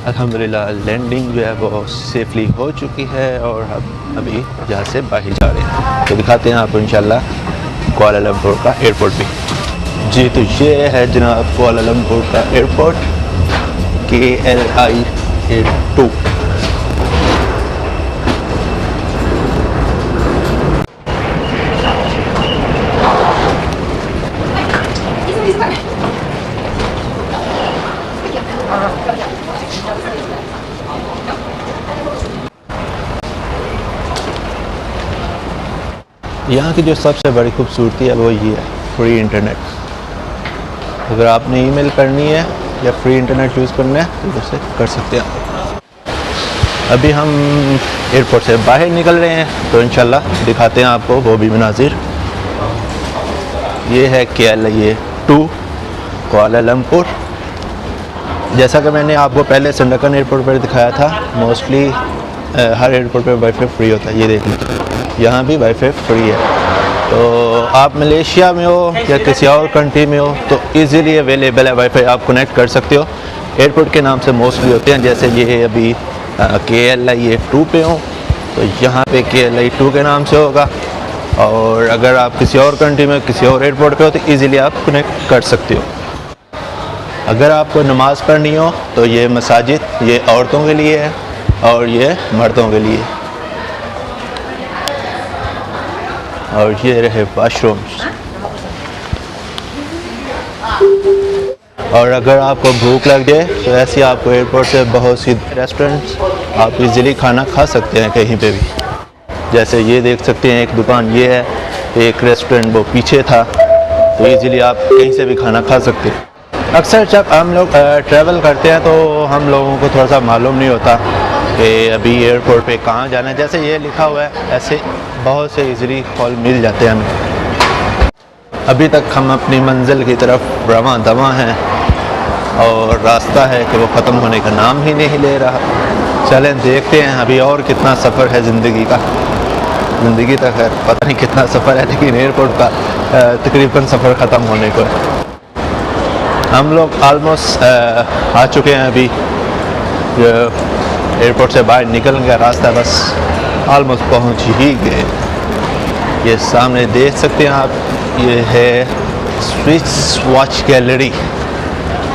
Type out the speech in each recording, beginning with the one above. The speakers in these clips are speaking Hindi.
अल्हम्दुलिल्लाह लैंडिंग जो है वो सेफली हो चुकी है और हम अभी यहाँ से बाहर जा रहे हैं, तो दिखाते हैं आपको इंशाल्लाह कुआलालंपुर का एयरपोर्ट भी। जी तो ये है जनाब कुआलालंपुर का एयरपोर्ट KLIA2। यहाँ की जो सबसे बड़ी खूबसूरती है वो ये है फ्री इंटरनेट। अगर आपने ईमेल करनी है या फ्री इंटरनेट यूज़ करना है तो उसे कर सकते हैं। अभी हम एयरपोर्ट से बाहर निकल रहे हैं तो इंशाल्लाह दिखाते हैं आपको वो भी मनाजिर। ये है KLIA2 कुआलालंपुर। जैसा कि मैंने आपको पहले संडाकन एयरपोर्ट पर दिखाया था, मोस्टली हर एयरपोर्ट पर वाईफाई फ्री होता है। ये देख लीजिए यहाँ भी वाईफाई फ्री है। तो आप मलेशिया में हो या किसी और कंट्री में हो तो इजीली अवेलेबल है वाईफाई, आप कनेक्ट कर सकते हो। एयरपोर्ट के नाम से मोस्टली होते हैं, जैसे ये अभी KLIA2 पे हो तो यहाँ पे KLIA2 के नाम से होगा। और अगर आप किसी और कंट्री में किसी और एयरपोर्ट पे हो तो इजीली आप कनेक्ट कर सकते हो। अगर आपको नमाज़ पढ़नी हो तो ये मसाजिद ये औरतों के लिए है और ये मर्दों के लिए। और ये रहे वाशरूम्स। और अगर आपको भूख लग जाए तो ऐसे आपको एयरपोर्ट से बहुत सी रेस्टोरेंट्स आप इजीली खाना खा सकते हैं कहीं पे भी। जैसे ये देख सकते हैं एक दुकान ये है, एक रेस्टोरेंट वो पीछे था, तो इजीली आप कहीं से भी खाना खा सकते हैं। अक्सर जब हम लोग ट्रैवल करते हैं तो हम लोगों को थोड़ा सा मालूम नहीं होता कि अभी एयरपोर्ट पे कहाँ जाना है। जैसे ये लिखा हुआ है ऐसे बहुत से इजीली कॉल मिल जाते हैं हमें। अभी तक हम अपनी मंजिल की तरफ रवां दवां हैं और रास्ता है कि वो ख़त्म होने का नाम ही नहीं ले रहा। चलें देखते हैं अभी और कितना सफ़र है ज़िंदगी का। ज़िंदगी तक है पता नहीं कितना सफ़र है, लेकिन एयरपोर्ट का तकरीबन सफ़र ख़त्म होने को है। हम लोग आलमोस्ट आ चुके हैं। अभी एयरपोर्ट से बाहर निकल गया रास्ता, बस आलमोस्ट पहुंच ही गए। ये सामने देख सकते हैं आप, ये है स्विस वॉच गैलरी।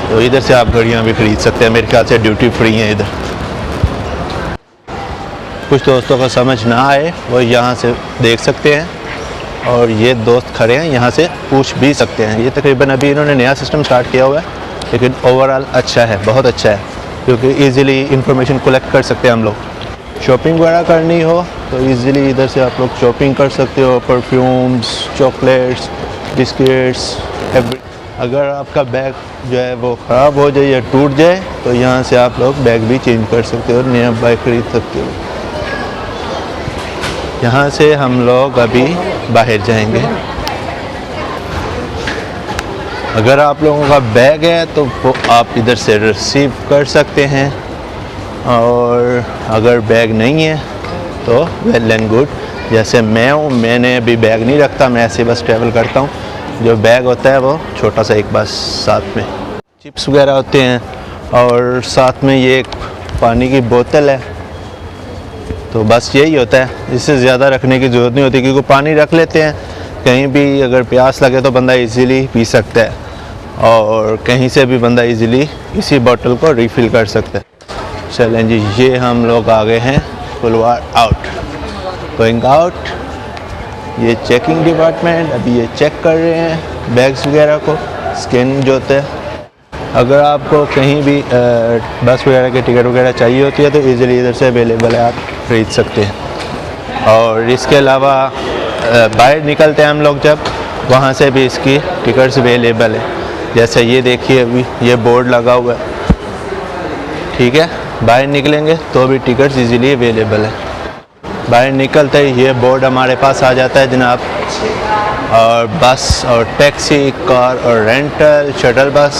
तो इधर से आप घड़ियां भी खरीद सकते हैं, मेरे ख्याल से ड्यूटी फ्री हैं इधर। कुछ दोस्तों को समझ ना आए वो यहाँ से देख सकते हैं और ये दोस्त खड़े हैं यहाँ से पूछ भी सकते हैं। ये तकरीबन अभी इन्होंने नया सिस्टम स्टार्ट किया हुआ है, लेकिन ओवरऑल अच्छा है, बहुत अच्छा है, क्योंकि इजीली इंफॉर्मेशन कलेक्ट कर सकते हैं हम लोग। शॉपिंग वगैरह करनी हो तो इजीली इधर से आप लोग शॉपिंग कर सकते हो, परफ्यूम्स, चॉकलेट्स, बिस्किट्स, अगर आपका बैग जो है वो ख़राब हो जाए या टूट जाए तो यहाँ से आप लोग बैग भी चेंज कर सकते हो, नया बैग खरीद सकते हो। यहाँ से हम लोग अभी बाहर जाएंगे। अगर आप लोगों का बैग है तो वो आप इधर से रिसीव कर सकते हैं, और अगर बैग नहीं है तो वेल एंड गुड। जैसे मैं हूँ, मैंने अभी बैग नहीं रखता, मैं ऐसे बस ट्रैवल करता हूँ। जो बैग होता है वो छोटा सा एक बस साथ में चिप्स वगैरह होते हैं और साथ में ये एक पानी की बोतल है, तो बस यही होता है। इससे ज़्यादा रखने की ज़रूरत नहीं होती, क्योंकि पानी रख लेते हैं, कहीं भी अगर प्यास लगे तो बंदा इजीली पी सकता है और कहीं से भी बंदा इजीली इसी बोतल को रिफ़िल कर सकता है। चलें जी, ये हम लोग आ गए हैं पुलवार आउट, गोइंग आउट। ये चेकिंग डिपार्टमेंट, अभी ये चेक कर रहे हैं बैग्स वगैरह को, स्कैन जो होता है। अगर आपको कहीं भी बस वगैरह की टिकट वगैरह चाहिए होती है तो इजीली इधर से अवेलेबल है, आप खरीद सकते हैं। और इसके अलावा बाहर निकलते हैं हम लोग जब, वहाँ से भी इसकी टिकट्स अवेलेबल है। जैसे ये देखिए अभी ये बोर्ड लगा हुआ है, ठीक है। बाहर निकलेंगे तो भी टिकट्स इजीली अवेलेबल है। बाहर निकलते ही ये बोर्ड हमारे पास आ जाता है जनाब, और बस और टैक्सी, कार और रेंटल, शटल बस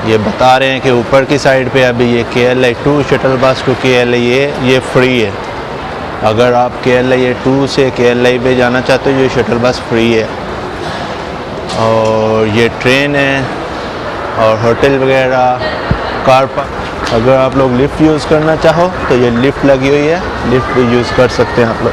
ये बता रहे हैं कि ऊपर की साइड पे अभी ये KLIA2 shuttle bus to KLIA ये फ्री है। अगर आप KLIA2 से KLIA पे जाना चाहते हो ये शटल बस फ्री है। और ये ट्रेन है और होटल वगैरह, कार पार्क अगर आप लोग लिफ्ट यूज़ करना चाहो तो ये लिफ्ट लगी हुई है, लिफ्ट भी यूज़ कर सकते हैं आप लोग।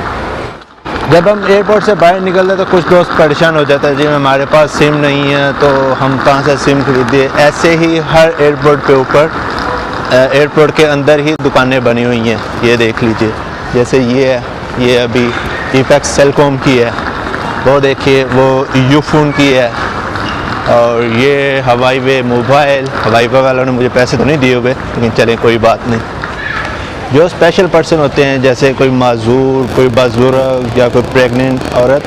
जब हम एयरपोर्ट से बाहर निकलते हैं तो कुछ दोस्त परेशान हो जाते हैं जी हमारे पास सिम नहीं है तो हम कहाँ से सिम खरीदिए। ऐसे ही हर एयरपोर्ट के ऊपर एयरपोर्ट के अंदर ही दुकानें बनी हुई हैं, ये देख लीजिए। जैसे ये है, ये अभी इफेक्स सेलकॉम की है, वो देखिए वो यूफोन की है, और ये हवाई वे मोबाइल। हवाई वे वालों ने मुझे पैसे तो नहीं दिए हुए, लेकिन चलें कोई बात नहीं। जो स्पेशल पर्सन होते हैं जैसे कोई माजूर, कोई बुजुर्ग या कोई प्रेग्नेंट औरत,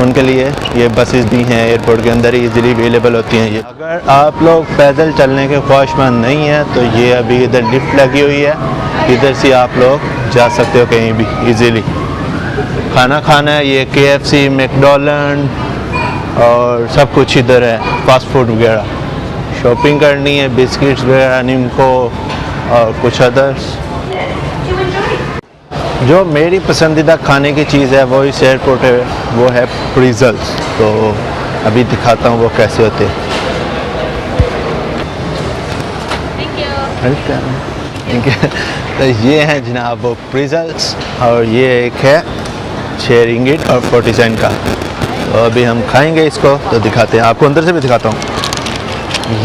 उनके लिए ये बसेस भी हैं एयरपोर्ट के अंदर ही इजीली अवेलेबल होती हैं। ये अगर आप लोग पैदल चलने के ख्वाहिशमंद नहीं हैं तो ये अभी इधर लिफ्ट लगी हुई है, इधर से आप लोग जा सकते हो कहीं भी इजीली। खाना खाना है, ये KFC, मैकडॉनल्ड और सब कुछ इधर है, फास्ट फूड वगैरह। शॉपिंग करनी है, बिस्किट्स वगैरह, निम्को और कुछ अदर्स। जो मेरी पसंदीदा खाने की चीज़ है वो इस एयरपोर्ट है, वो है प्रीजल्स। तो अभी दिखाता हूँ वो कैसे होते हैं। Thank you. तो ये हैं जनाब वो प्रीजल्स, और ये एक है 6 रिंगिट और 40 सेंट का। तो अभी हम खाएंगे इसको, तो दिखाते हैं आपको, अंदर से भी दिखाता हूँ।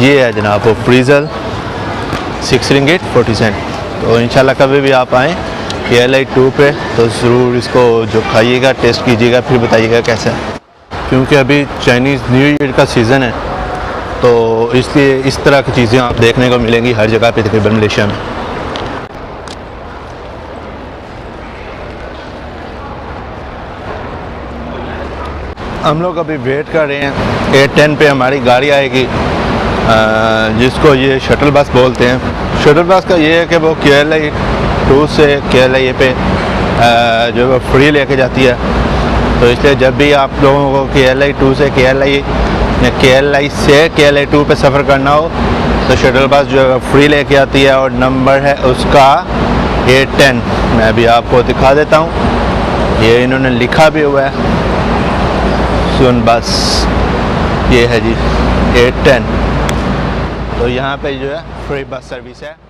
ये है जनाब वो प्रीजल 6 रिंगिट 40 सेंट। तो इंशाल्लाह कभी भी आप आएँ KLI 2 पे तो ज़रूर इसको जो खाइएगा, टेस्ट कीजिएगा, फिर बताइएगा कैसा है। क्योंकि अभी चाइनीज़ न्यू ईयर का सीज़न है तो इसलिए इस तरह की चीज़ें आप देखने को मिलेंगी हर जगह पे तकरीबन मलेशिया में। हम लोग अभी वेट कर रहे हैं, 8:10 पे हमारी गाड़ी आएगी, जिसको ये शटल बस बोलते हैं। शटल बस का ये है कि वो KLI 2 से KLI पे जो वो फ्री लेके जाती है। तो इसलिए जब भी आप लोगों को KLI 2 से KLI या KLI से KLI 2 पे सफ़र करना हो तो शटल बस जो है फ्री लेके आती है, और नंबर है उसका 810। मैं अभी आपको दिखा देता हूँ, ये इन्होंने लिखा भी हुआ है सुन बस, ये है जी 810। तो यहाँ पे जो है फ्री बस सर्विस है।